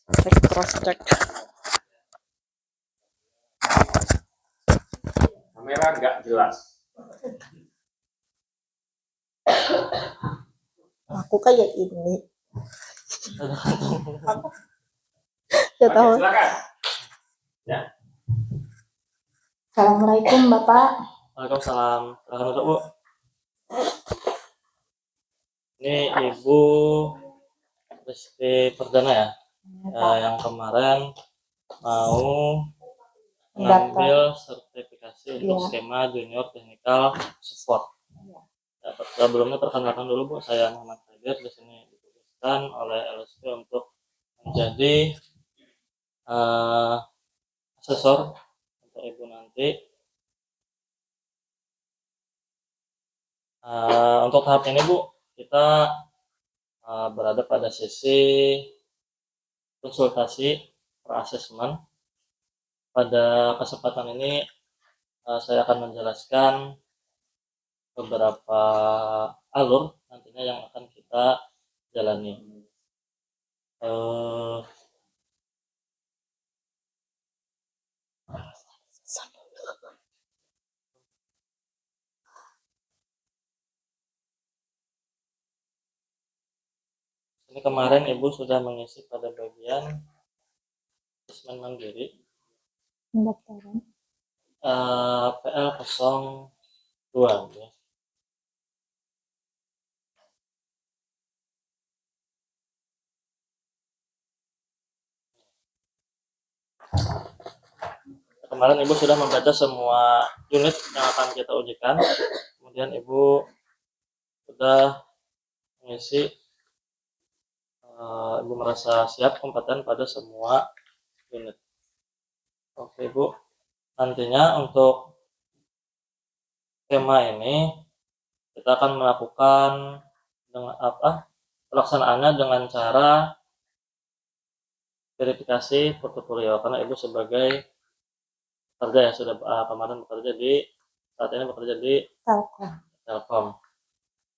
Cek, cross check. Kamera nggak jelas. Aku kayak ini. Ya tahu. Silakan. Ya. Assalamualaikum Bapak. Waalaikumsalam. Silakan Bu. Ini Ibu Rizky Perdana ya, yang kemarin mau mengambil sertifikasi untuk skema junior technical support. Ya, sebelumnya perkenalkan dulu Bu, saya Muhammad Hadir. Di sini ditugaskan oleh LSP untuk menjadi asesor untuk Ibu nanti. Untuk tahap ini Bu, kita berada pada sisi konsultasi per asesmen. Pada kesempatan ini saya akan menjelaskan beberapa alur nantinya yang akan kita jalani. Ini kemarin Ibu sudah mengisi pada bagian asesmen mandiri Pendaftaran. PL02 ya. Kemarin Ibu sudah membaca semua unit yang akan kita ujikan. Kemudian Ibu sudah mengisi, Ibu merasa siap kompeten pada semua unit. Oke Ibu, nantinya untuk skema ini kita akan melakukan dengan pelaksanaannya dengan cara verifikasi portofolio, karena Ibu sebagai pekerja ya sudah kemarin bekerja di saat ini bekerja di Telkom.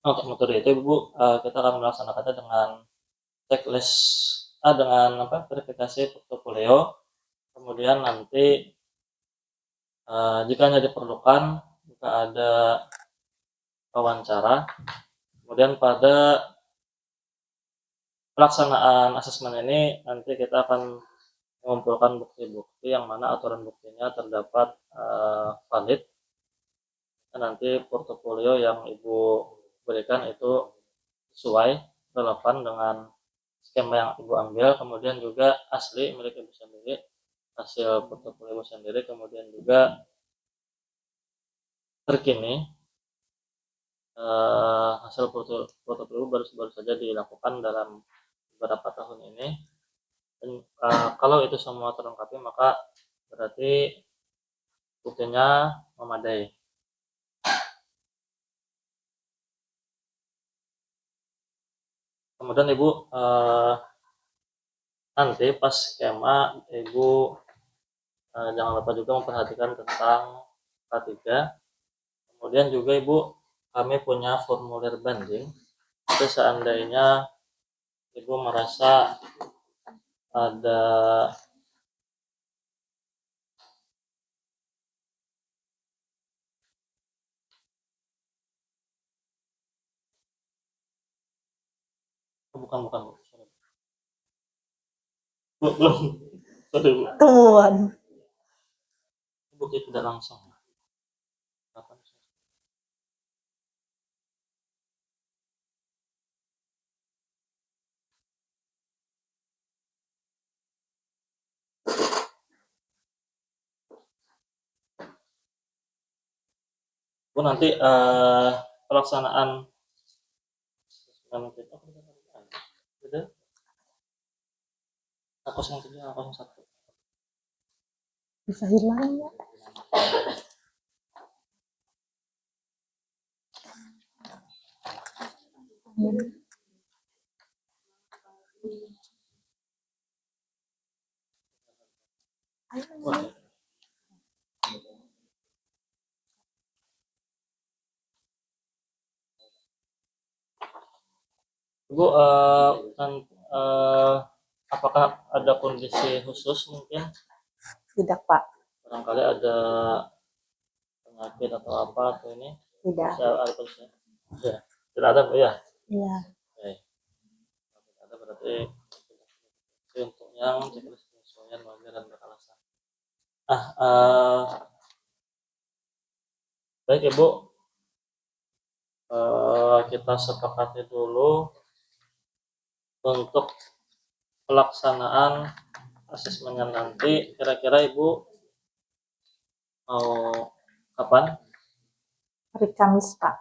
Untuk metode itu Ibu, kita akan melaksanakannya dengan checklist dengan verifikasi portofolio. Kemudian nanti jika hanya diperlukan, jika ada wawancara, kemudian pada pelaksanaan asesmen ini nanti kita akan mengumpulkan bukti-bukti yang mana aturan buktinya terdapat valid. Nanti portofolio yang Ibu berikan itu sesuai, relevan dengan skema yang Ibu ambil, kemudian juga asli milik Ibu sendiri, hasil portofolio Ibu sendiri, kemudian juga terkini. Hasil portofolio baru saja dilakukan dalam beberapa tahun ini. Dan kalau itu semua terlengkapi, maka berarti buktinya memadai. Kemudian Ibu nanti pas skema Ibu jangan lupa juga memperhatikan tentang K3. Kemudian juga Ibu, kami punya formulir banding. Jadi seandainya Ibu merasa ada bukan Bu. Belum. Sorry Bu. Tuan. Bukti tidak langsung. Bu, nanti pelaksanaan A03 Bisa hilang ya. Ibu, apakah ada kondisi khusus mungkin? Tidak, Pak. Barangkali ada penyakit atau apa atau ini? Tidak. Bisa ada terusnya? Ya, tidak ada Bu ya? Iya. Oke. Tidak ada berarti untuk yang checklist penyesuaian wajar dan beralasan. Baik Ibu, kita sepakati dulu untuk pelaksanaan asesmennya nanti. Kira-kira Ibu mau kapan? Hari Kamis, Pak.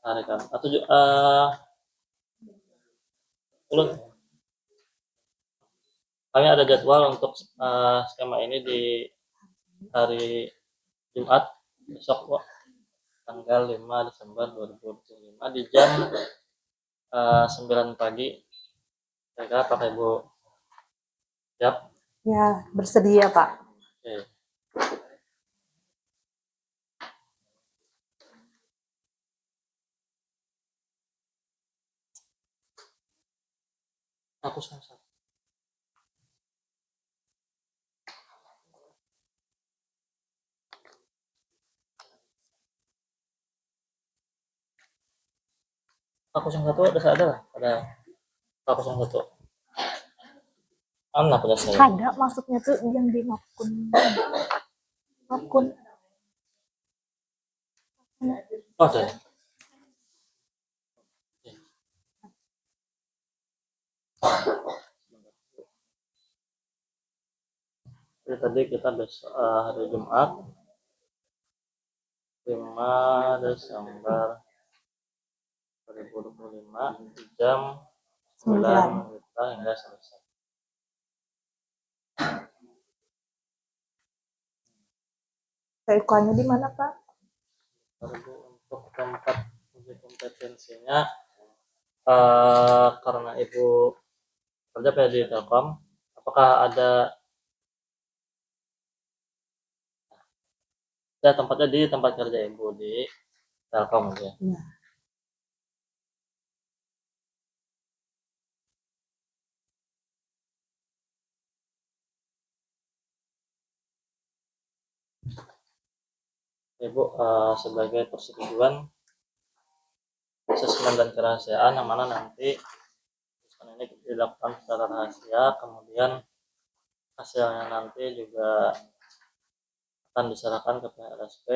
Hari Kamis atau ulun kami ada jadwal untuk skema ini di hari Jumat besok Bu, tanggal 5 Desember 2025 di jam 9 pagi. Kira-kira apakah Ibu siap? Ya, bersedia, Pak. Oke. Aku sama. Aku yang satu ada lah, ada aku yang satu. Anak pada saya. Ada maksudnya tuh yang di akun. Oh, ada. Jadi tadi kita besok hari Jumat 5 Desember 2025 di jam 9 kita hingga selesai. TK-nya di mana, Pak? Untuk tempat uji kompetensinya karena Ibu kerja di Telkom, apakah ada tempatnya di tempat kerja Ibu di Telkom ya? Iya. Ibu sebagai persetujuan asesmen dan kerahasiaan yang mana nanti asesmen ini dilakukan secara rahasia, kemudian hasilnya nanti juga akan diserahkan ke pihak LSP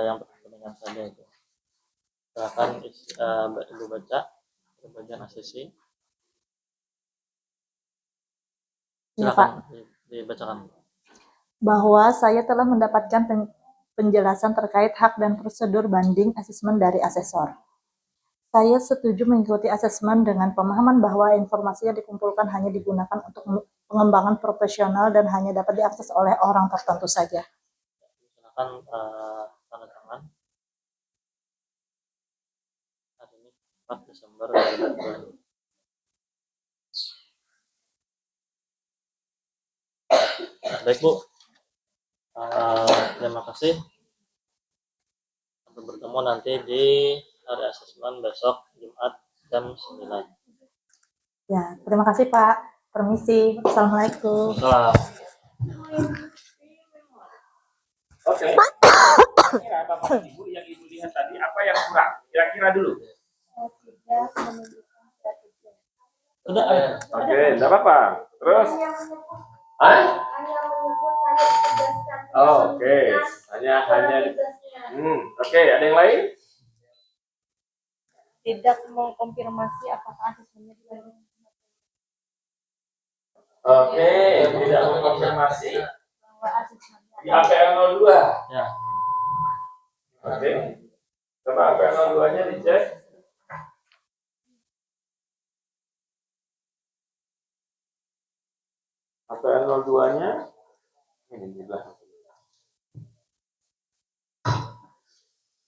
yang berkepentingan saja itu. Silakan Ibu baca di bagian asesi. Silakan dibacakan. Bahwa saya telah mendapatkan penjelasan terkait hak dan prosedur banding asesmen dari asesor. Saya setuju mengikuti asesmen dengan pemahaman bahwa informasi yang dikumpulkan hanya digunakan untuk pengembangan profesional dan hanya dapat diakses oleh orang tertentu saja. Silakan tanda tangan. Hari ini 4 Desember 2020. Baik Bu, terima kasih. Sampai bertemu nanti di hari asesmen besok Jumat jam 9. Ya, terima kasih Pak. Permisi. Assalamualaikum. Salam. Oke. Kira Bapak Ibu yang Ibu lihat tadi apa yang kurang? Kira-kira dulu. Sudah. Oke, tidak apa-apa. Terus? Oh, oke. Hanya. Oke, ada yang lain? Tidak mengkonfirmasi apakah asesmennya dilakukan. Oke, tidak mengkonfirmasi. Di APL 02. Ya. Oke. Coba APL 02-nya dicek. APL 02-nya ini juga.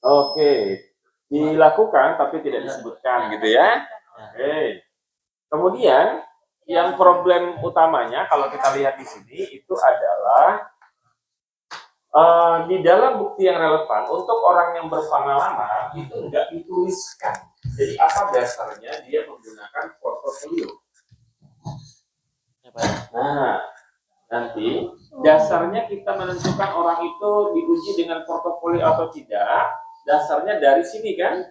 Oke, dilakukan tapi tidak disebutkan gitu ya. Oke. Kemudian yang problem utamanya kalau kita lihat di sini itu adalah di dalam bukti yang relevan untuk orang yang berpengalaman itu enggak dituliskan. Jadi apa dasarnya dia menggunakan portofolio? supaya Nah, nanti dasarnya kita menentukan orang itu diuji dengan portofolio atau tidak, dasarnya dari sini kan?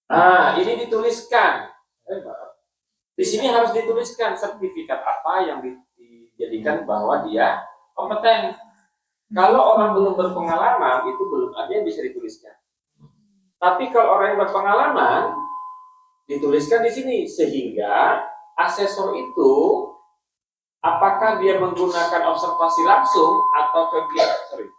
Nah, ini dituliskan. Di sini harus dituliskan sertifikat apa yang dijadikan bahwa dia kompeten. Kalau orang belum berpengalaman, itu belum ada yang bisa dituliskan. Tapi kalau orang yang berpengalaman, dituliskan di sini. Sehingga asesor itu, apakah dia menggunakan observasi langsung atau kegiatan?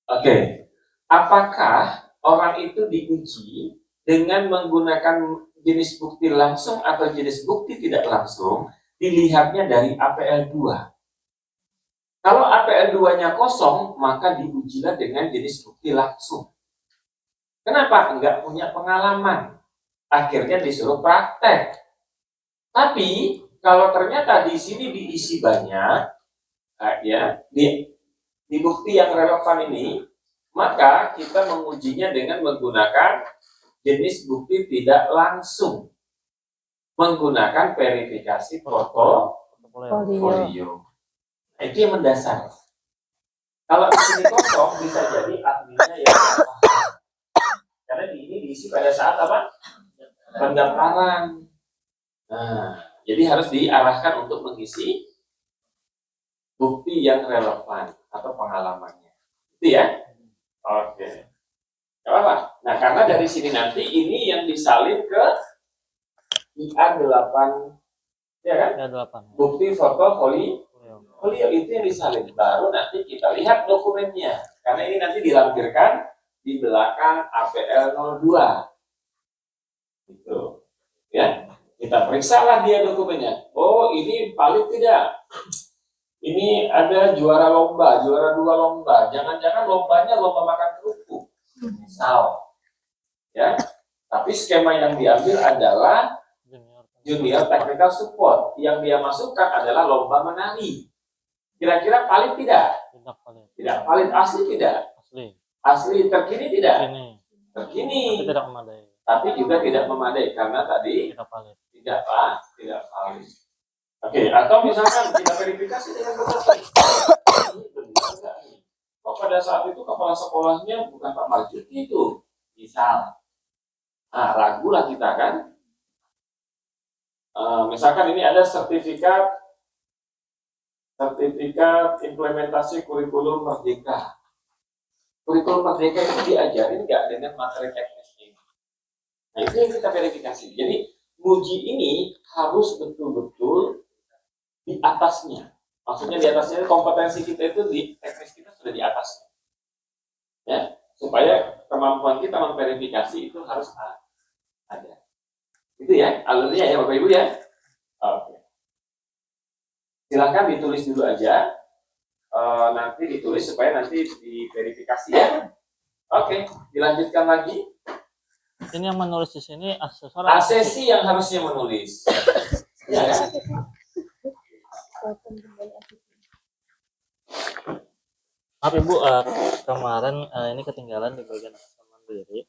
Oke. Apakah orang itu diuji dengan menggunakan jenis bukti langsung atau jenis bukti tidak langsung? Dilihatnya dari APL 2. Kalau APL 2-nya kosong, maka diujilah dengan jenis bukti langsung. Kenapa? Enggak punya pengalaman. Akhirnya disuruh praktek. Tapi kalau ternyata di sini diisi banyak, ya, di bukti yang relevan ini, maka kita mengujinya dengan menggunakan jenis bukti tidak langsung, menggunakan verifikasi portofolio. Nah, itu yang mendasar. Kalau di sini kosong, bisa jadi ahlinya yang karena ini diisi pada saat apa? Pendaftaran. Nah, jadi harus diarahkan untuk mengisi bukti yang relevan atau pengalamannya. Itu ya? Oke. Gak apa-apa. Nah, karena dari sini nanti ini yang disalin ke IA8, ya kan? IA8. Bukti foto folio itu yang disalin. Baru nanti kita lihat dokumennya. Karena ini nanti dilampirkan di belakang APL 02. Gitu. Ya. Kita periksalah dia dokumennya. Oh, ini valid tidak? Ini ada juara lomba, juara 2 lomba. Jangan-jangan lombanya lomba makan kerupuk. Misal. Ya. Tapi skema yang diambil adalah junior technical support. Yang dia masukkan adalah lomba menari. Kira-kira valid tidak? Tidak valid. Tidak valid. Asli tidak? Asli. Asli. Terkini tidak? Terkini. Tapi tidak memadai. Tapi juga tidak memadai karena tadi tidak valid. Tidak valid. Oke, atau misalkan kita verifikasi dengan benar. Ini benar enggak nih? Kok pada saat itu kepala sekolahnya bukan Pak Marjuki itu? Misal. Nah, ragulah kita kan. Misalkan ini ada sertifikat implementasi kurikulum merdeka. Kurikulum merdeka itu diajarin nggak dengan materi teknis ini? Nah, itu yang kita verifikasi. Jadi uji ini harus betul-betul di atasnya. Maksudnya di atasnya kompetensi kita itu di teknis kita sudah di atasnya. Ya, supaya kemampuan kita memverifikasi itu harus ada. Itu ya, alurnya ya Bapak Ibu ya. Oke. Silakan ditulis dulu aja. Nanti ditulis supaya nanti diverifikasi ya. Oke, dilanjutkan lagi. Ini yang menulis di sini asesor. Asesi yang harusnya menulis. Ya kan? Maaf Ibu, kemarin ini ketinggalan di bagian mandiri.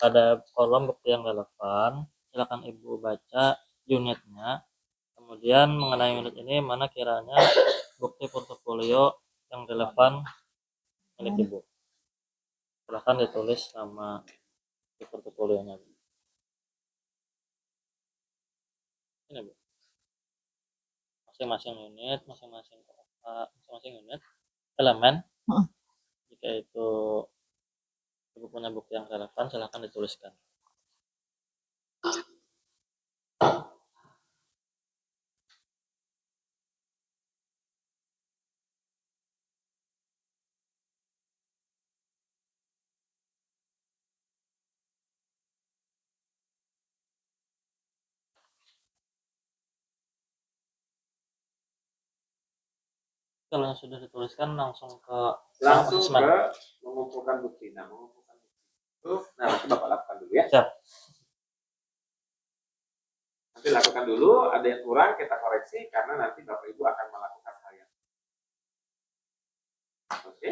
Ada kolom bukti yang relevan. Silakan Ibu baca unitnya. Kemudian mengenai unit ini mana kiranya bukti portofolio yang relevan milik Ibu. Silakan ditulis nama di portofolionya. Ini Bu. Masing-masing unit elemen. Jika itu Ibu punya bukti yang relevan, silahkan dituliskan. Kalau yang sudah dituliskan langsung ke mengumpulkan bukti. Nah, nanti Bapak lakukan dulu ya. Siap. Nanti lakukan dulu, ada yang kurang kita koreksi karena nanti Bapak Ibu akan melakukan hal yang. Oke.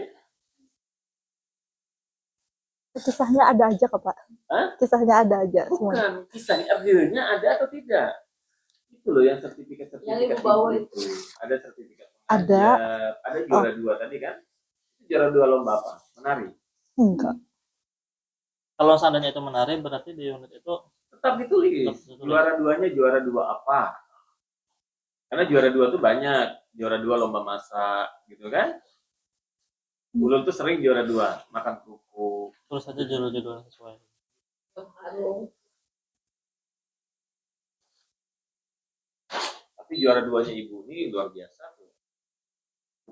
Kisahnya ada aja kok, Pak. Hah? Kisahnya ada aja semua. Bukan, kisahnya realnya ada atau tidak? Itu loh yang sertifikat Yang ibu bawa itu. Ada sertifikat Ada. pengajar, ada juara 2 tadi kan? Itu juara 2 lomba apa? Menari. Enggak. Kalau seandainya itu menari, berarti di unit itu Tetap ditulis. Juara 2-nya juara 2 apa? Karena juara 2 tuh banyak. Juara 2 lomba masak, gitu kan? Ulul tuh sering juara 2, makan kerupuk. tulis saja judul-judul sesuai. Tapi juara 2-nya ibu ini luar biasa tuh.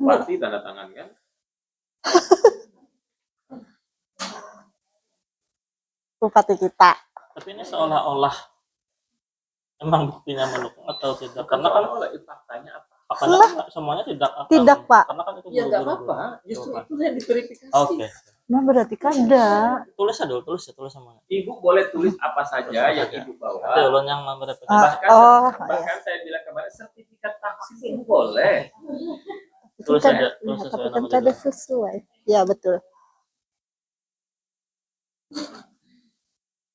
Bupati tanda tangan kan? Bupati kita. Tapi ini seolah-olah emang buktinya mendukung atau tidak? Karena Karena kan faktanya apa? faktanya kan semuanya tidak akan. Tidak, Pak. Karena kan itu Ya nggak buru-buru. apa-apa, justru itu yang diverifikasi. Oke. Nah, berarti kada. Tulis aja dulu, tulis semuanya. Ibu boleh tulis apa saja yang ibu Nanti bawa. ulun yang memverifikasi. Bahkan saya bilang kemarin sertifikat vaksin itu boleh. Tulis Kan- saja, ya, tulis sesuai tapi kan nama kada judul. sesuai. Ya, betul.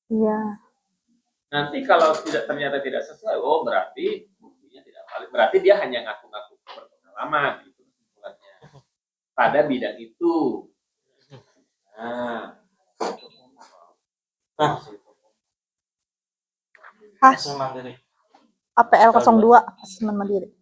Iya. Nanti kalau ternyata tidak sesuai, oh berarti buktinya tidak valid. Berarti dia hanya ngaku-ngaku berpengalaman itu kesimpulannya pada bidang itu. Nah, Asesmen mandiri. APL 02 asesmen mandiri.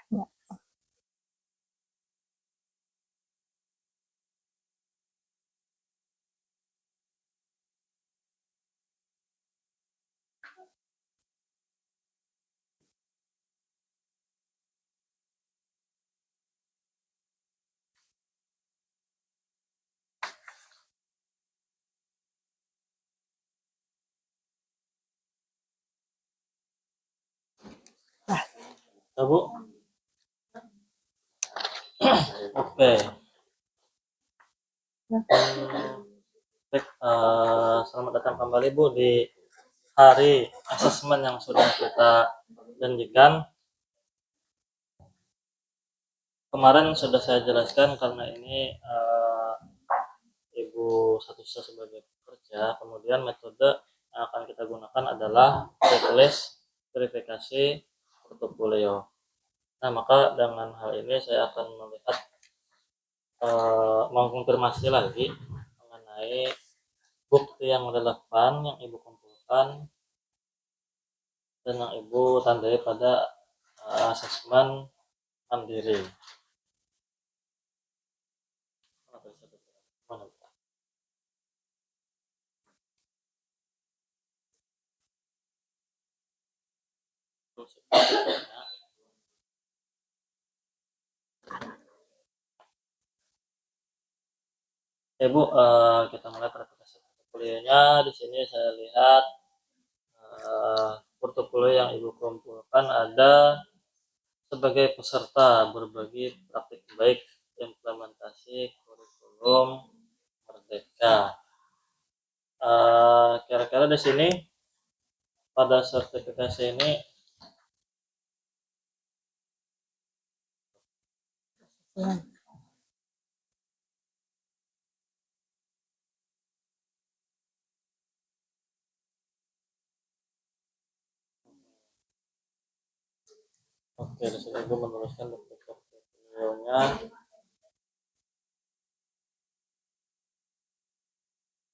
Ya. Ya, Bu. Oke. Baik, selamat datang kembali Bu di hari asesmen yang sudah kita janjikan. Kemarin sudah saya jelaskan karena ini Ibu statusnya sebagai pekerja, kemudian metode yang akan kita gunakan adalah checklist verifikasi portofolio. Nah, maka dengan hal ini saya akan melihat mengkonfirmasi lagi mengenai bukti yang relevan yang Ibu kumpulkan dan yang Ibu tandai pada asesmen mandiri. Ya Bu, kita mulai verifikasi portofolionya. Di sini saya lihat portofolio yang Ibu kumpulkan ada sebagai peserta berbagi praktik baik implementasi kurikulum Merdeka. Kira-kira di sini pada sertifikasi ini Ya. oke, di sini Ibu menuliskan bukti portofolionya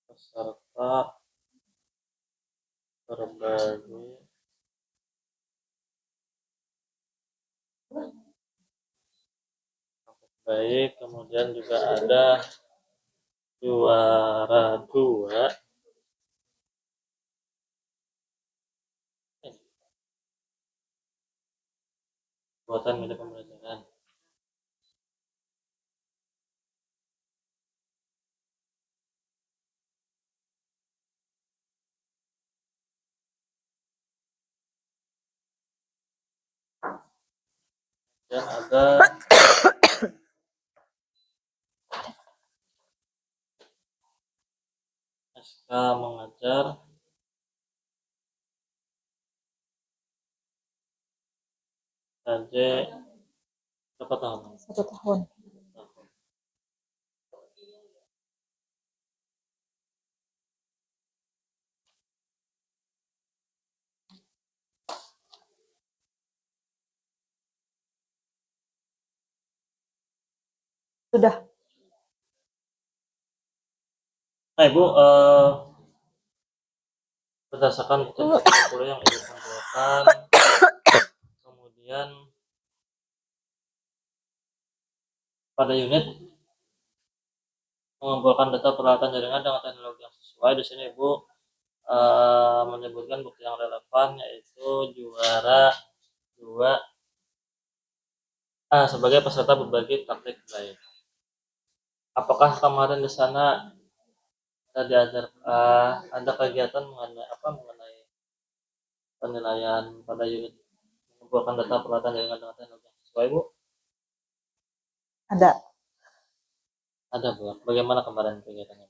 peserta berbagi baik, kemudian juga ada juara 2 buatan milik pembelajaran. Dan ada SK mengajar KJ berapa tahun? 1 tahun. Sudah. Nah, Ibu, berdasarkan portofolio yang Ibu kumpulkan, kemudian pada unit mengumpulkan data peralatan jaringan dengan teknologi yang sesuai. Di sini Ibu menyebutkan bukti yang relevan, yaitu juara 2 sebagai peserta berbagi praktik baik. Apakah kemarin di sana ada kegiatan mengenai penilaian pada unit mengumpulkan data peralatan jaringan dengan teknologi yang sesuai, Bu? Ada. Ada, Bu. Bagaimana kemarin kegiatannya?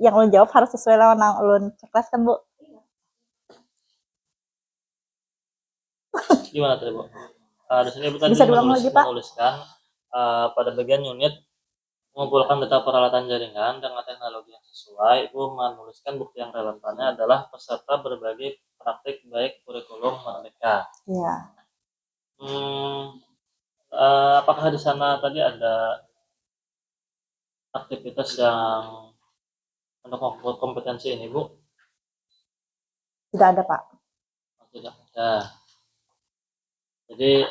Yang ulun jawab harus sesuai lawan yang ulun ceklas kan, Bu? Gimana tadi, Bu? Di sini Ibu tadi Bisa diulang lagi, Pak? menuliskan pada bagian unit mengumpulkan data peralatan jaringan dengan teknologi yang sesuai. Ibu menuliskan bukti yang relevannya adalah peserta berbagi praktik baik kurikulum Merdeka. Iya. Apakah di sana tadi ada aktivitas yang untuk mengukur kompetensi ini, Bu? Tidak ada, Pak. Tidak ada. Jadi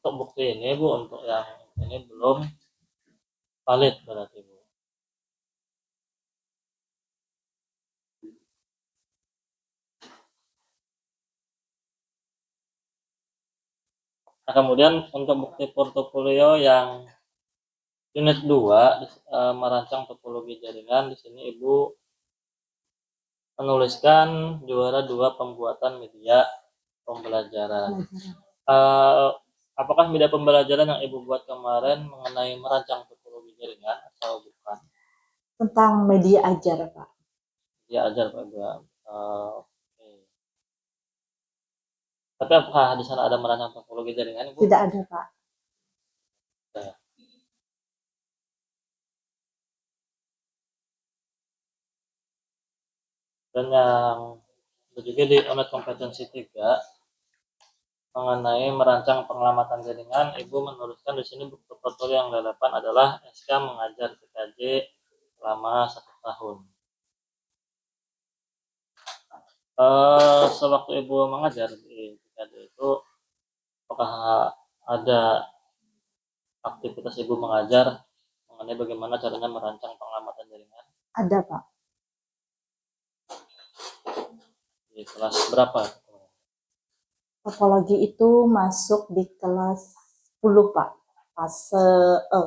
untuk bukti ini, Bu, untuk yang ini belum valid berarti, Bu. Nah, kemudian untuk bukti portofolio yang unit 2 merancang topologi jaringan, di sini Ibu menuliskan juara 2 pembuatan media pembelajaran. Apakah media pembelajaran yang Ibu buat kemarin mengenai merancang topologi jaringan atau bukan? Tentang media ajar, Pak. Media ajar, Pak. Oke. Tapi apakah di sana ada merancang topologi jaringan, Ibu? Tidak ada, Pak. Tidak. Dan yang juga di unit kompetensi 3 mengenai merancang pengelamatan jaringan, Ibu menuliskan di sini bukti portofolio yang relevan adalah SK mengajar TKJ selama 1 tahun. Sewaktu Ibu mengajar di TKJ itu, apakah ada aktivitas Ibu mengajar mengenai bagaimana caranya merancang pengelamatan jaringan? Ada, Pak. Di kelas berapa? Topologi itu masuk di kelas 10, Pak. Fase E.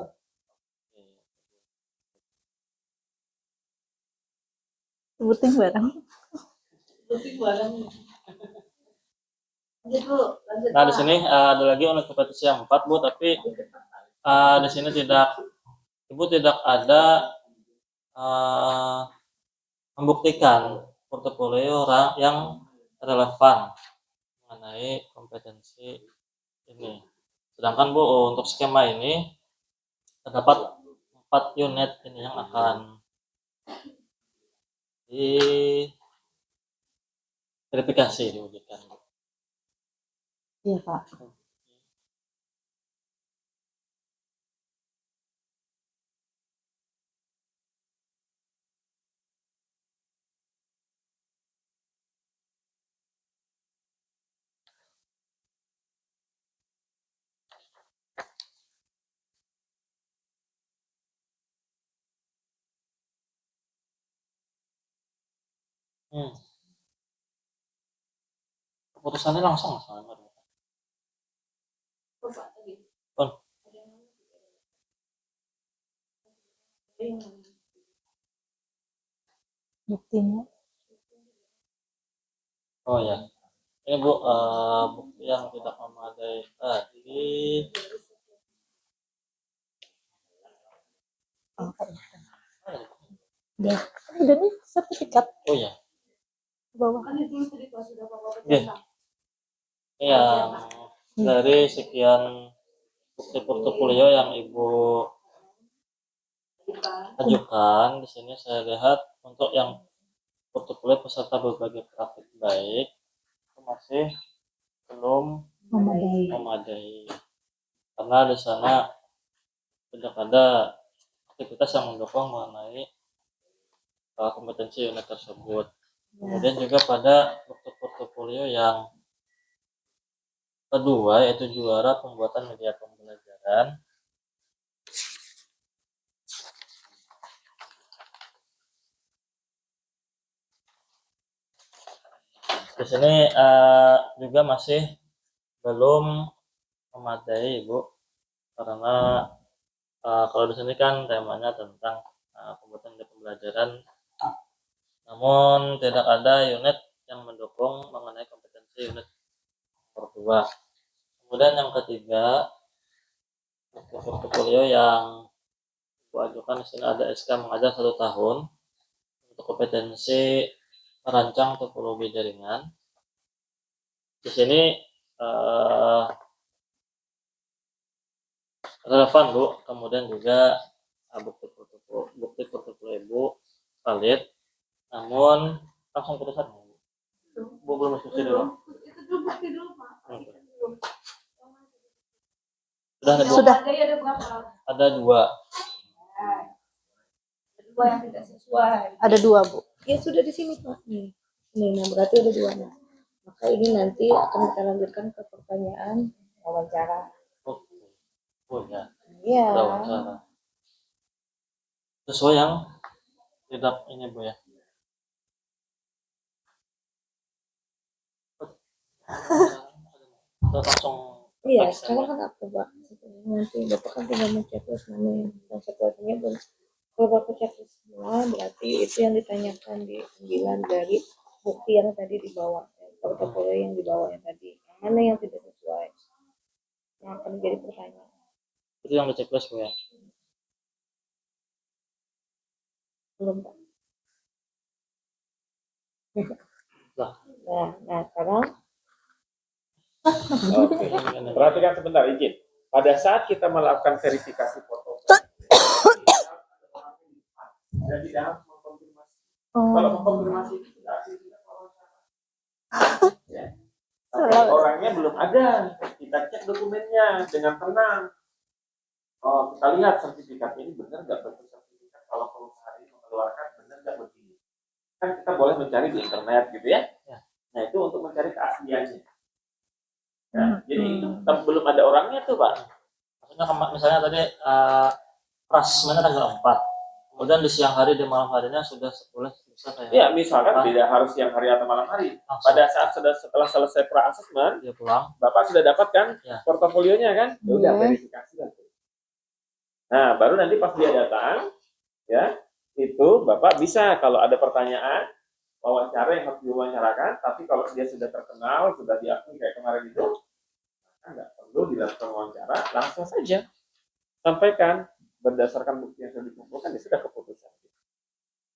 Sebutin barang. Nah, di sini ada lagi unit kompetisi yang 4, Bu, tapi di sini Ibu tidak ada membuktikan portofolio yang relevan mengenai kompetensi ini. Sedangkan, Bu, untuk skema ini terdapat 4 unit ini yang akan diverifikasi diujikan. Iya, Pak. Keputusannya langsung soalnya. Buktinya. Oh ya. Ini Bu, bukti yang tidak memadai tadi. Oh, ya. Udah nih sertifikat Oh ya, ke bawah. oke. Ini yang dari sekian bukti portofolio yang Ibu ajukan, di sini saya lihat untuk yang portofolio peserta berbagai praktik baik itu masih belum memadai. Karena di sana tidak ada aktivitas yang mendukung mengenai kompetensi unit tersebut. Kemudian juga pada bukti portofolio yang kedua yaitu juara pembuatan media pembelajaran. Di sini juga masih belum memadai, Bu, karena kalau di sini kan temanya tentang pembuatan media pembelajaran, namun tidak ada unit yang mendukung mengenai kompetensi unit nomor 2. Kemudian yang ketiga, bukti portofolio yang Ibu ajukan di sini ada SK mengajar 1 tahun untuk kompetensi merancang topologi jaringan. Di sini relevan, Bu. Kemudian juga bukti portofolio Ibu valid, namun langsung putusan Bu belum diskusi dulu. Sudah ada 2. Yang tidak sesuai. Ada 2, Bu. Ya sudah di sini Pak. Nah berarti ada 2 nih. Maka ini nanti akan kita lanjutkan ke pertanyaan wawancara. Oh ya, Iya. ada wawancara. Sesuai yang tidak ini, Bu ya. Langsung Iya, teks sekarang ya. kan apa Pak? Nanti Bapak kan tinggal mencetlis mana yang sesuatunya belum. Kalau Bapak cetlis semua, berarti itu yang ditanyakan di 9 dari bukti yang tadi dibawa, portofolio yang dibawa yang tadi. Yang mana yang tidak sesuai? Yang akan menjadi pertanyaan. Itu yang di checklist, Bu ya. Belum Pak. Lah. Nah sekarang Oke, perhatikan sebentar, izin. Pada saat kita melakukan verifikasi foto, dan di dalam mengkonfirmasi. Kalau mengkonfirmasi itu tidak wawancara. Ya. Tapi orangnya belum ada, kita cek dokumennya dengan tenang. Oh, kita lihat sertifikatnya ini benar nggak bentuk sertifikat kalau perusahaan ini mengeluarkan benar nggak begini. Kan kita boleh mencari di internet gitu ya. Nah itu untuk mencari keasliannya. Ya, jadi itu belum ada orangnya tuh Pak. Maksudnya misalnya tadi prasmennya tanggal 4. Kemudian di siang hari, di malam harinya sudah boleh bisa kayak. Ya, misalkan tidak harus siang hari atau malam hari. Langsung. Pada saat setelah selesai pra-asesmen, Dia pulang. Bapak sudah dapat kan portofolionya kan? Ya udah verifikasi lah. Nah, baru nanti pas dia datang, ya itu Bapak bisa kalau ada pertanyaan wawancara yang harus diwawancarakan, tapi kalau dia sudah terkenal, sudah diakui kayak kemarin itu, nggak perlu dilakukan wawancara, langsung saja sampaikan berdasarkan bukti yang sudah dikumpulkan, ya sudah keputusan.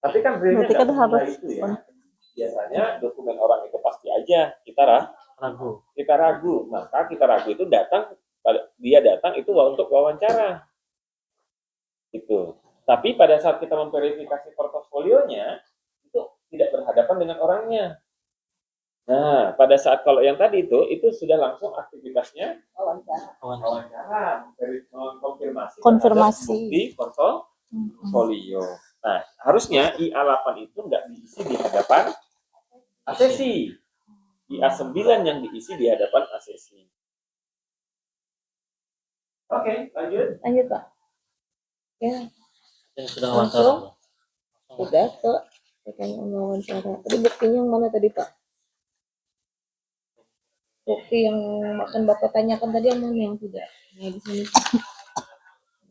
Tapi kan realnya Berarti kan nggak harus semudah itu ya. Biasanya dokumen orang itu pasti aja kita Ragu. maka kita ragu itu dia datang itu untuk wawancara. Itu. Tapi pada saat kita memverifikasi portofolionya itu tidak berhadapan dengan orangnya. Nah, pada saat kalau yang tadi itu sudah langsung aktivitasnya wawancara, konfirmasi bukti portofolio. Nah, harusnya IA8 itu nggak diisi di hadapan asesi. IA9 yang diisi di hadapan asesi. Oke, lanjut. lanjut Pak. Ya, Ini sudah wawancara. sudah ke pertanyaan wawancara. Tadi buktinya yang mana tadi Pak? Bukti yang akan Bapak tanyakan tadi yang mana yang tidak? Nah di sini.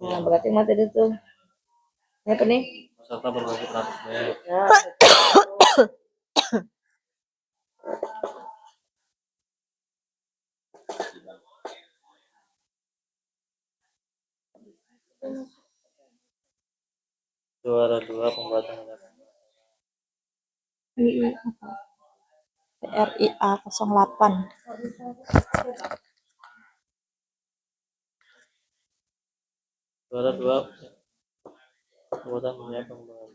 Nah berarti mah tadi tuh. Apa nih? Peserta berbagi praktik baik. Ya, Juara 2 pembuatan kendaraan. Iya. PRIA 08. Juara 2 pembuatan kendaraan.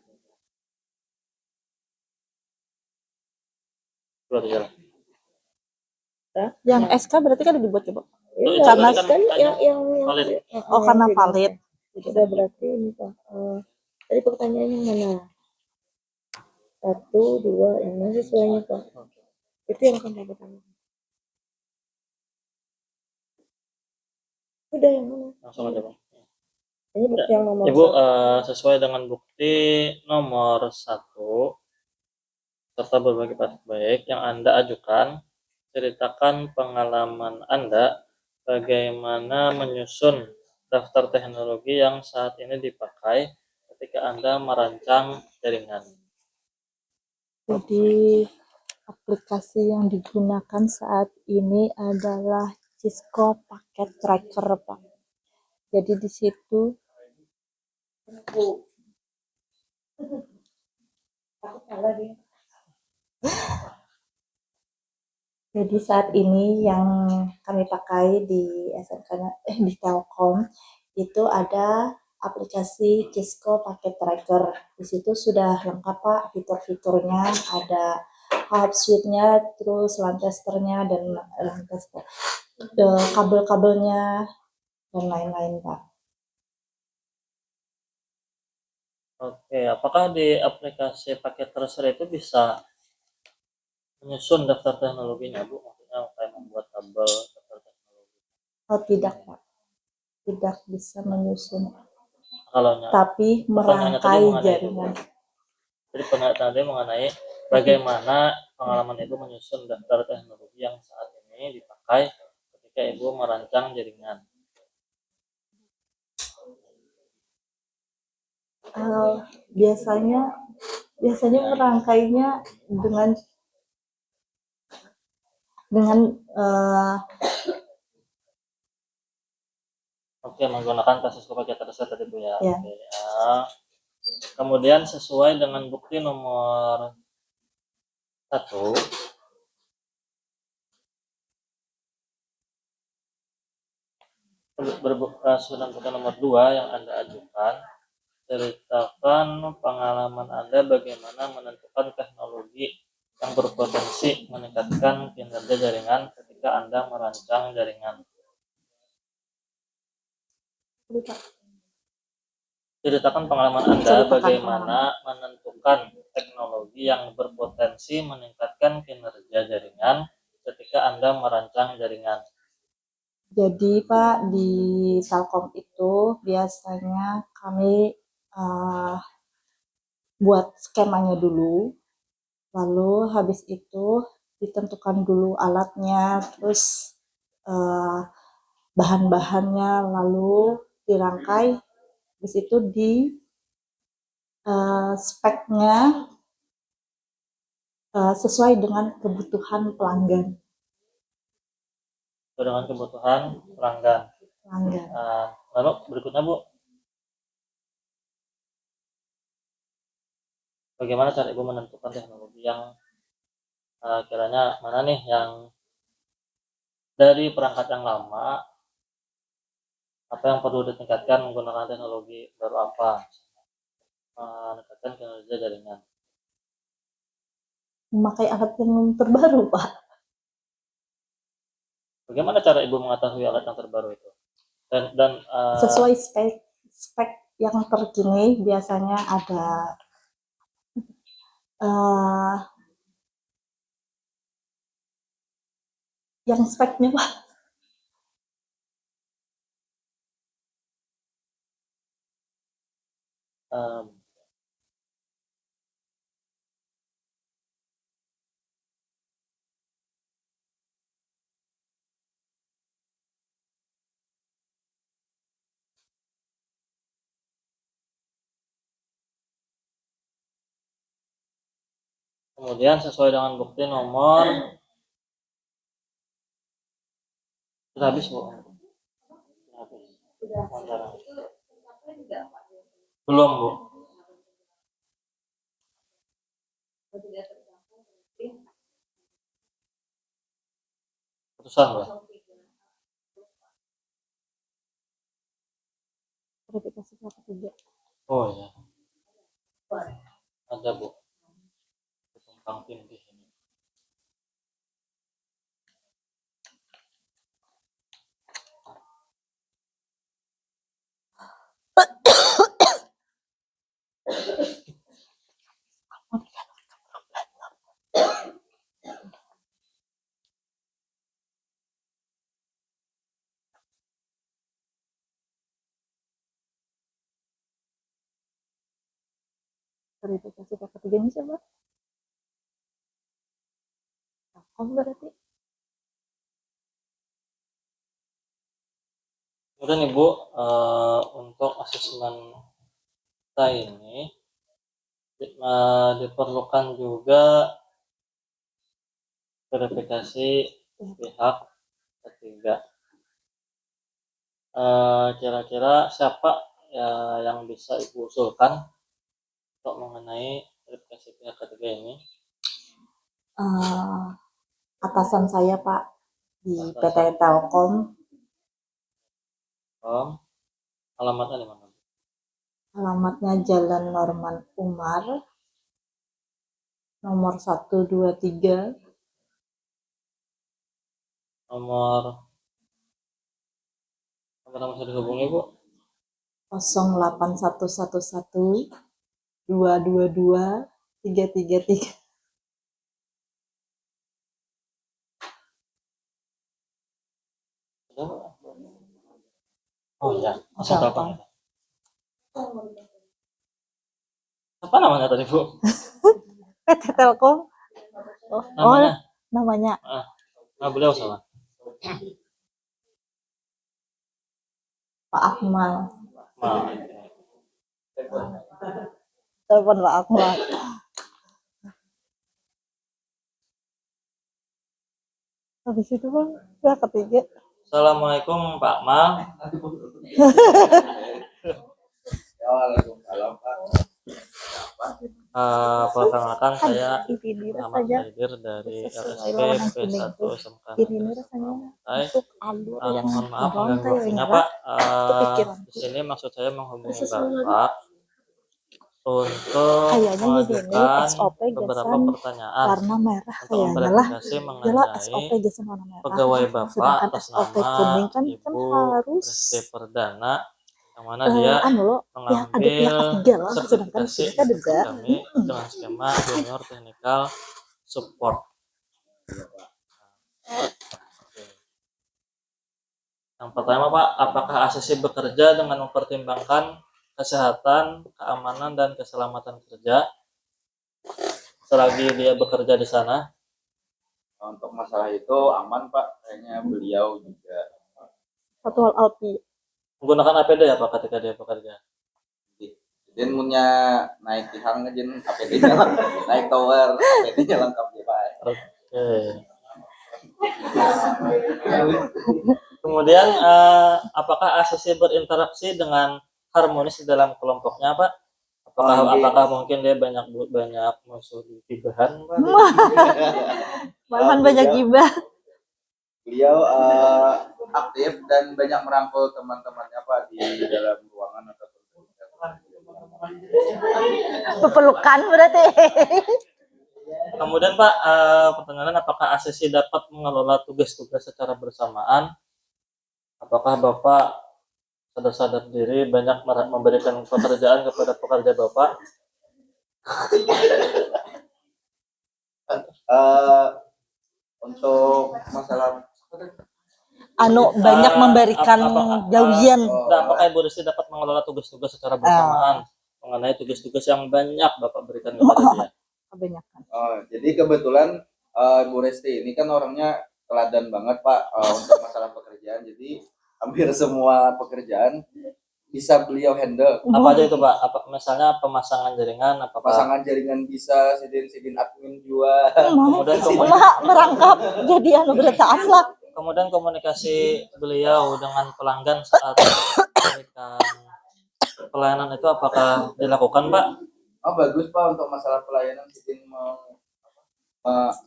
Juara 3. Yang SK berarti kan dibuat coba. Itu Karena berarti kan kan tanya yang valid. oh karena valid. Sudah berarti ini Pak. Tadi pertanyaannya mana? 1, 2, yang mana sesuainya Pak? Itu yang akan Bapak tanyakan. Udah yang mana? Langsung aja Bang. Ini bukti yang nomor Ibu 1. sesuai dengan bukti nomor 1 serta berbagai praktik baik yang Anda ajukan, ceritakan pengalaman Anda bagaimana menyusun daftar teknologi yang saat ini dipakai ketika Anda merancang jaringan. Jadi aplikasi yang digunakan saat ini adalah Cisco Packet Tracker, Pak. Jadi di situ Jadi saat ini yang kami pakai di SMK di Telkom itu ada aplikasi Cisco Packet Tracker. Di situ sudah lengkap Pak fitur-fiturnya, ada hub suite-nya, terus LAN testernya dan kabel-kabelnya dan lain-lain Pak. Oke, apakah di aplikasi paket tracer itu bisa menyusun daftar teknologinya, Bu? Maksudnya kayak membuat tabel daftar teknologi. Oh tidak Pak, tidak bisa menyusun, Kalau tapi pertanyaannya tadi merangkai mengenai itu, Bu. jaringan. Jadi pertanyaan tadi mengenai bagaimana pengalaman Ibu menyusun daftar teknologi yang saat ini dipakai ketika Ibu merancang jaringan. Biasanya merangkainya dengan Oke, menggunakan kasus paket tracer tadi Bu ya. Ya. Oke, ya. Kemudian sesuai dengan bukti nomor 1, sudah bukti nomor 2 yang Anda ajukan, ceritakan pengalaman Anda bagaimana menentukan teknologi yang berpotensi meningkatkan kinerja jaringan ketika Anda merancang jaringan. Ceritakan pengalaman Anda bagaimana menentukan teknologi yang berpotensi meningkatkan kinerja jaringan ketika Anda merancang jaringan. Jadi Pak, di Telkom itu biasanya kami buat skemanya dulu, lalu habis itu ditentukan dulu alatnya, terus bahan-bahannya, lalu dirangkai, habis itu di speknya sesuai dengan kebutuhan pelanggan. Dengan kebutuhan pelanggan. Lalu berikutnya Bu, bagaimana cara Ibu menentukan teknologi yang kiranya mana nih yang dari perangkat yang lama, apa yang perlu ditingkatkan menggunakan teknologi baru apa, meningkatkan kinerja jaringan. Memakai alat yang terbaru Pak. Bagaimana cara Ibu mengetahui alat yang terbaru itu? Dan Sesuai spek yang terkini, biasanya ada yang speknya Pak. kemudian sesuai dengan bukti nomor sudah habis Bu. Habis. Belum, Bu. Putusan, Bu. Verifikasi pihak ketiga. Oh ya, ada, Bu. Tumpang tindih ini. Verifikasi pihak ketiga ini siapa? Telkom berarti. Kemudian Ibu, untuk asesmen kita ini diperlukan juga verifikasi pihak ketiga. Kira-kira siapa ya yang bisa Ibu usulkan untuk mengenai verifikasi pihak ketiga ini? Atasan saya Pak di PT Atasan. Telkom. Alamatnya di mana? Alamatnya Jalan Norman Umar, nomor 123, Nomor bisa dihubungi, Bu? 08111 222 333. Oh ya, Oke, telepon. Apa namanya tadi, Bu? PT Telkom. Namanya? Namanya Beliau salah. Pak Akmal. Nah, Telepon Pak Akmal. Habis itu Bang, pihak ketiga. Assalamualaikum Pak Mal. Waalaikumsalam, Pak. Perkenalkan saya Ini Muhammad rasanya Khaidir dari sesuai LSP lawanan P1 kuning tuh. SMK Ini rasanya untuk alur yang mohon maaf mengganggu berontai waktunya, yang Pak. kepikiran. Di sini maksud saya menghubungi Sesuai Bapak untuk kayaknya ini mengajukan SOP beberapa gesan pertanyaan warna merah untuk kayaknya lah. memverifikasi Jelas mengenai SOP gesan warna merah. pegawai Bapak Sedangkan atas SOP nama kuning kan Ibu harus Resti Perdana, yang mana dia yang ada pihak mengambil ketiga lah. Sedangkan sertifikasi kita dari dengar kami dengan skema Junior Technical Support. Yang pertama, Pak, apakah ACC bekerja dengan mempertimbangkan kesehatan, keamanan, dan keselamatan kerja selagi dia bekerja di sana? Untuk masalah itu aman Pak, kayaknya beliau juga satu hal Alpi. Menggunakan APD ya, Pak, ketika dia bekerja? jadi punya naik tihang aja APD-nya naik tower APD-nya lengkap ya Pak. Oke. Kemudian, apakah ACC berinteraksi dengan harmonis di dalam kelompoknya, Pak? Apakah mungkin dia banyak musuh di gibahan, Pak? Malahan banyak gibah. Beliau aktif dan banyak merangkul teman-temannya Pak di dalam ruangan atau Pepelukan berarti. Kemudian, Pak, pertanyaan apakah ACC dapat mengelola tugas-tugas secara bersamaan? Apakah Bapak sadar diri banyak memberikan pekerjaan kepada pekerja Bapak? untuk masalah Banyak memberikan gawian. Apakah Ibu Resti dapat mengelola tugas-tugas secara bersamaan mengenai tugas-tugas yang banyak Bapak berikan kepada dia? Kebanyakan. jadi kebetulan Bu Resti ini kan orangnya teladan banget Pak untuk masalah pekerjaan, jadi hampir semua pekerjaan bisa beliau handle. Apa aja itu, Pak? Misalnya pemasangan jaringan, Pasangan jaringan bisa, sidin admin juga. Kemudian merangkap jadi berita aslak. Kemudian komunikasi beliau dengan pelanggan saat memberikan pelayanan itu apakah dilakukan, Pak? Oh bagus Pak, untuk masalah pelayanan Titin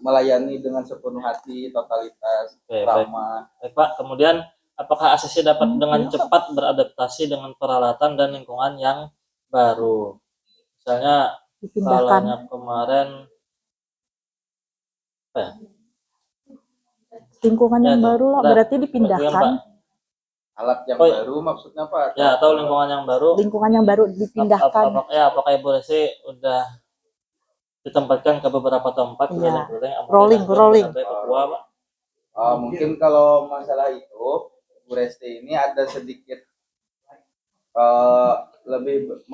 melayani dengan sepenuh hati, totalitas, Oke, baik. ramah. Baik, Pak. Kemudian apakah ACC dapat dengan cepat beradaptasi dengan peralatan dan lingkungan yang baru? Misalnya Dipindahkan. kalanya kemarin apa ya? Lingkungan yang tuh, baru lah, ada berarti bagian, dipindahkan. Pak. Alat yang Oh, iya. baru maksudnya Pak? Ya, atau lingkungan yang baru. Lingkungan yang baru dipindahkan. Apakah Ibu Resi udah ditempatkan ke beberapa tempat? Iya. Keliling-keliling, Rolling. sampai Papua, Pak? Mungkin kalau masalah itu, Bu Resti ini ada sedikit lebih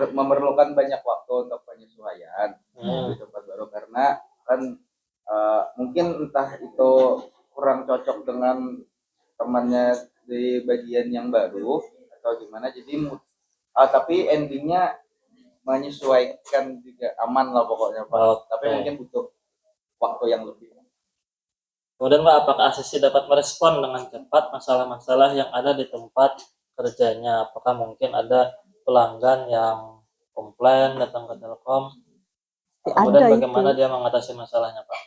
memerlukan banyak waktu untuk penyesuaian di tempat baru, karena kan mungkin entah itu kurang cocok dengan temannya di bagian yang baru atau gimana, jadi tapi endingnya menyesuaikan juga aman lah pokoknya Pak. Tapi mungkin butuh waktu yang lebih. Kemudian, Pak, apakah ACC dapat merespon dengan cepat masalah-masalah yang ada di tempat kerjanya? Apakah mungkin ada pelanggan yang komplain datang ke Telkom? Kemudian Ada bagaimana itu. dia mengatasi masalahnya, Pak?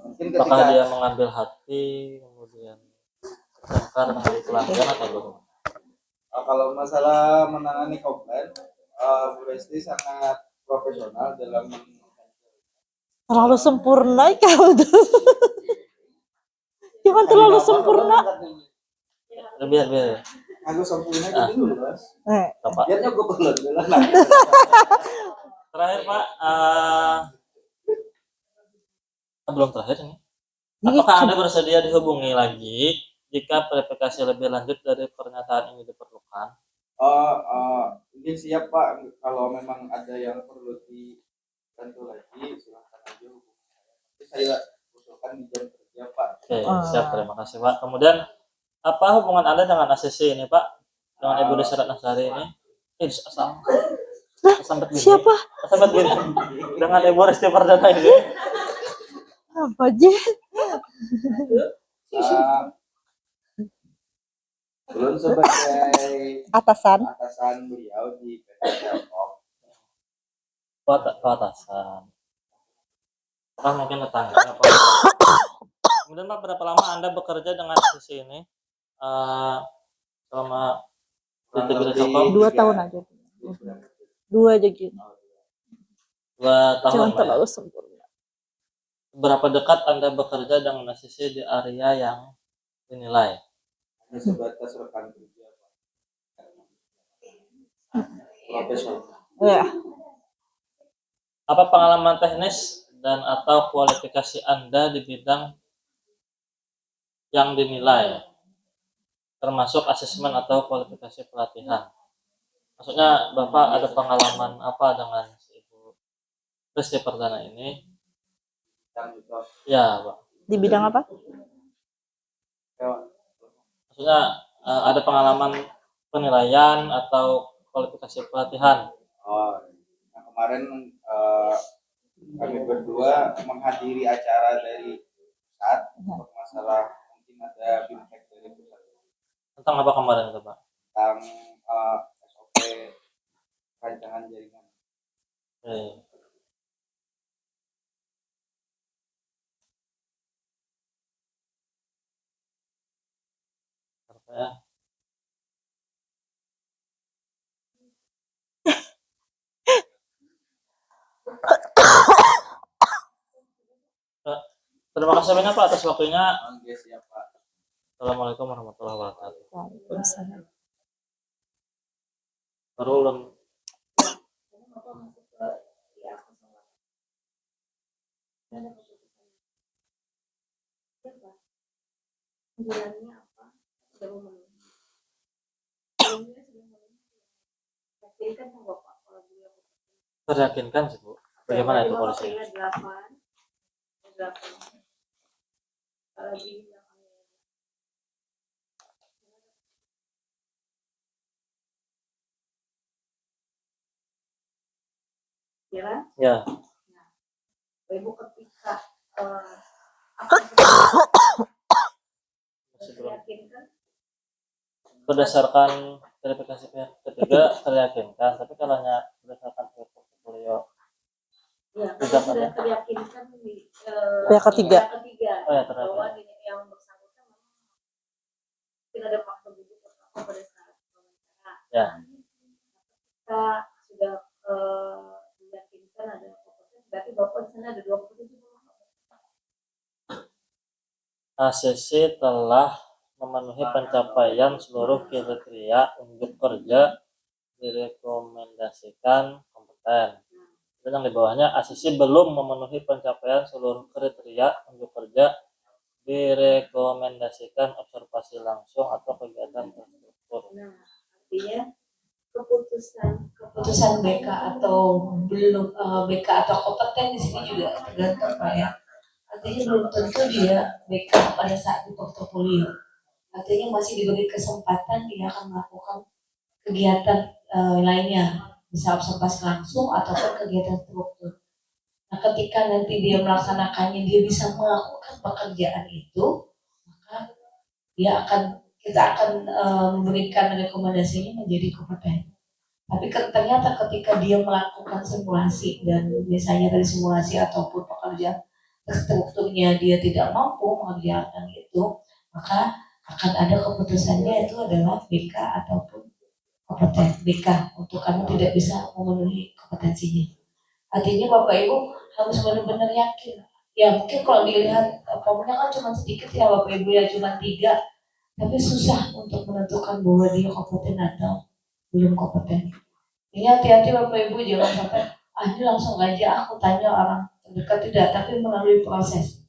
Mungkin Apakah ketika dia mengambil hati, kemudian bertengkar dengan pelanggan atau bagaimana? kalau masalah menangani komplain, Bu Resti sangat profesional dalam Terlalu sempurna kau tuh. Cuman terlalu sempurna. Biar. Aku sempurna gitu dulu Mas. Pak. Biarnya gue belum bilang. Terakhir, Pak, belum terakhir ini. Apakah Anda bersedia dihubungi lagi jika verifikasi lebih lanjut dari pernyataan ini diperlukan? Mungkin siap Pak, kalau memang ada yang perlu dibantu lagi silahkan aja hubungi saya. Saya usulkan di jam kerja Pak. Oke, siap, terima kasih Pak. Kemudian apa hubungan Anda dengan ACC ini, Pak? Dengan Ibu Desi Ratnasari ini? Sampai Siapa? Sampai gini. Dengan Ibu Resti Pardana ini? Apa aja? Belum sebagai Atasan. beliau di PT Telkom. Atasan. Apakah mungkin tetangga? Kemudian, Pak, berapa lama Anda bekerja dengan ACC ini? Selama di Telkom? 2 tahun aja. 2 aja gitu. 2 tahun. Jangan Pak, terlalu ya? sempurna. Berapa dekat Anda bekerja dengan ACC di area yang dinilai? Hanya sebatas rekan kerja Pak. Profesional. Ya. Apa pengalaman teknis dan atau kualifikasi Anda di bidang yang dinilai, termasuk asesmen atau kualifikasi pelatihan? Maksudnya Bapak ada pengalaman apa dengan Ibu Resti Pardana ini? Ya, Pak. Di bidang apa? Maksudnya ada pengalaman penilaian atau kualifikasi pelatihan? Nah kemarin kami berdua menghadiri acara dari pusat untuk masalah mungkin ada feedback dari pusat Tentang apa kemarin itu, Pak? tentang SOP rancangan jaringan. Ya. Terima kasih banyak Pak atas waktunya. Assalamualaikum warahmatullahi wabarakatuh. Waalaikumsalam. Baru belum. Teryakinkan sih Bu. Bagaimana itu polisinya? Ya. Ibu ketika Berdasarkan verifikasi pihak ketiga teryakinkan, tapi kalau hanya berdasarkan portofolio Ya, Tidak kalau sudah ada. teryakinkan di Pihak ketiga. Oh ya, teryakin. bahwa yang bersangkutan memang mungkin ada faktor gugup atau apa pada saat wawancara. Ya. Kita sudah meyakinkan ada kompetensi, berarti bapak di sana ada 2 kompetensi. ACC telah memenuhi pencapaian seluruh kriteria unjuk kerja direkomendasikan kompeten. Dan yang di bawahnya ACC belum memenuhi pencapaian seluruh kriteria unjuk kerja direkomendasikan observasi langsung atau kegiatan terstruktur. Nah, artinya keputusan BK atau belum BK atau kompeten di sini juga tergantung Pak ya. Artinya belum tentu dia BK pada saat di portofolio. Artinya masih diberi kesempatan dia akan melakukan kegiatan lainnya, bisa observasi langsung ataupun kegiatan struktur. Nah, ketika nanti dia melaksanakannya, dia bisa melakukan pekerjaan itu, maka kita akan memberikan rekomendasinya menjadi kompeten. Tapi ternyata ketika dia melakukan simulasi dan biasanya dari simulasi ataupun pekerjaan strukturnya dia tidak mampu mengerjakan itu, maka akan ada keputusannya itu adalah BK ataupun kompeten BK untuk kamu tidak bisa memenuhi kompetensinya. Artinya Bapak Ibu harus benar-benar yakin. Ya mungkin kalau dilihat formnya kan cuma sedikit ya Bapak Ibu ya, cuma 3, tapi susah untuk menentukan bahwa dia kompeten atau belum kompeten. Ini hati-hati Bapak Ibu, jangan sampai ini langsung aja aku tanya orang terdekat, tidak, tapi melalui proses.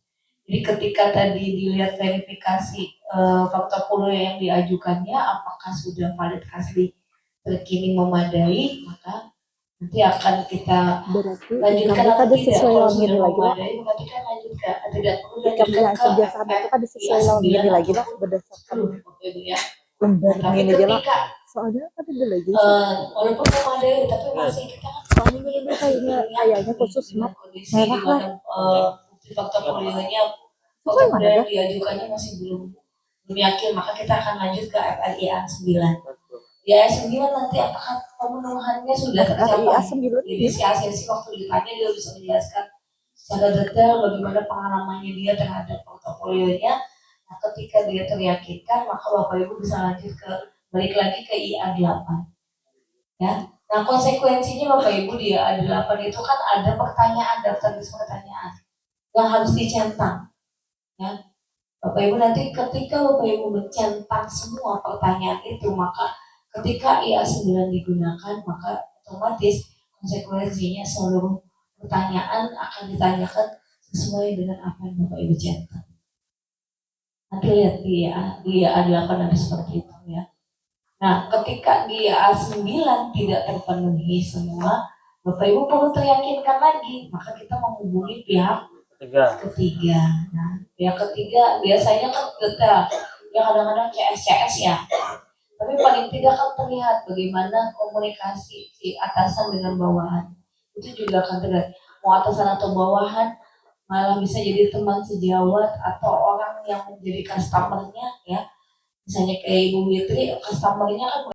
Jadi ketika tadi dilihat verifikasi portofolio yang diajukannya apakah sudah valid asli terkini memadai, maka nanti akan kita Berarti lanjutkan kamu atau ada tidak. sesuai Kalau lawan sudah gini lagi lah. memadai berarti kan lanjutkan, tidak perlu Kamu lanjutkan yang ke kerja sama itu kan sesuai lawan gini lagi lah berdasarkan Bapak Ibu ya. lembar Tapi gini aja lah. ketika Soalnya kan ada lagi. walaupun memadai tapi masih kita kan Soalnya ini kayaknya khusus map kondisi merah di mana lah. bukti portofolionya Sesuai mana yang dah? diajukannya masih belum yakin, maka kita akan lanjut ke FRIA 9. Ya 9 nanti apakah pemenuhannya sudah tercapai? FRIA 9 Jadi si ACC waktu ditanya dia bisa menjelaskan secara detail bagaimana pengalamannya dia terhadap portofolionya. Nah, ketika dia teryakinkan, maka Bapak Ibu bisa lanjut ke balik lagi ke IA 8. Ya. Nah, konsekuensinya Bapak Ibu di IA 8 itu kan ada pertanyaan, daftar list pertanyaan yang harus dicentang. Ya. Bapak Ibu nanti ketika Bapak Ibu mencentang semua pertanyaan itu, maka ketika IA 9 digunakan, maka otomatis konsekuensinya seluruh pertanyaan akan ditanyakan sesuai dengan apa yang Bapak Ibu centang. Nanti lihat di IA 8 ada seperti itu ya. Nah, ketika di IA 9 tidak terpenuhi semua, Bapak Ibu perlu teryakinkan lagi, maka kita menghubungi pihak ketiga. Nah, pihak ketiga biasanya kan kita ya kadang-kadang CS ya. Tapi paling tidak kan terlihat bagaimana komunikasi si atasan dengan bawahan. Itu juga akan terlihat. Mau atasan atau bawahan malah bisa jadi teman sejawat atau orang yang menjadi customernya ya. Misalnya kayak Ibu Witri, customernya kan